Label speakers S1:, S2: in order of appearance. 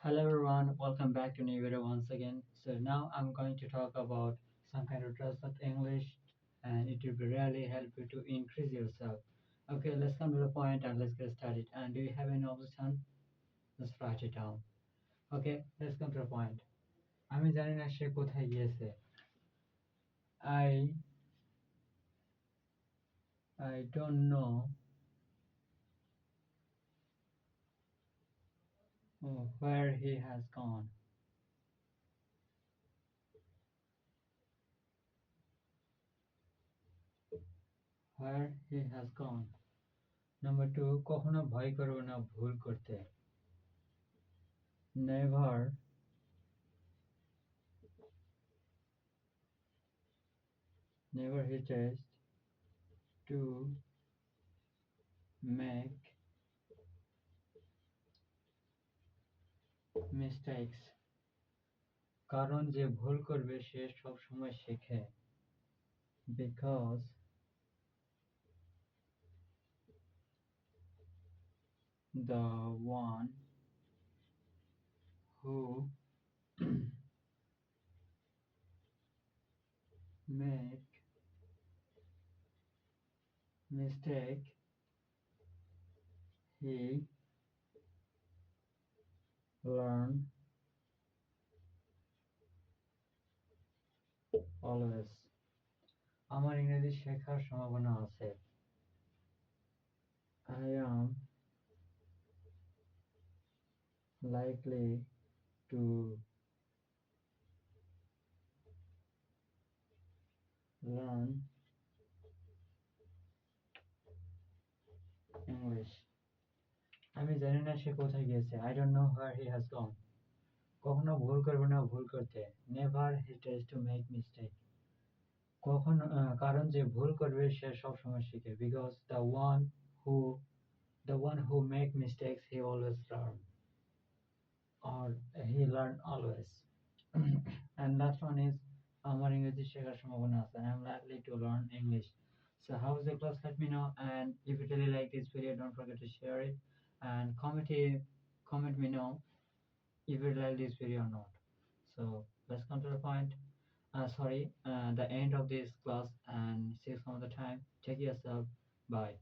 S1: Hello everyone, welcome back to new video once again. So now I'm going to talk about some kind of trusted English and it will really help you to increase yourself. Okay, let's come to the point and let's get started. And do you have any notes on? Let's write it down. Okay, let's come to the point. আমি জানি না সে কোথায় গিয়েছে। I don't know where he has gone. Where he has gone. Number 2, কখনো ভয় করো না ভুল করতে। Never hesitate to make mistakes. কারণ যে ভুল করবে সে সব সময় শেখে। Because the one who make mistake he learn always. আমার ইংরেজি শেখার সম্ভাবনা আছে। I am likely to learn English. আমি জানি না সে কোথায় গিয়েছে। I don't know where he has gone. কখনো ভুল করবে না ভুল করতে। Never hesitate to make mistake. কারণ যে ভুল করবে সে সব সময় শিখে। Because the one who make mistakes he always learn or he learn always. And last one is আমার ইংরেজি শেখার সম্ভাবনা আছে। I am likely to learn English. So how was the class? Let me know, and if you really like this video, don't forget to share it and comment me know if you like this video or not. So let's come to the point. The end of this class, and see you some other time. Take yourself. Bye.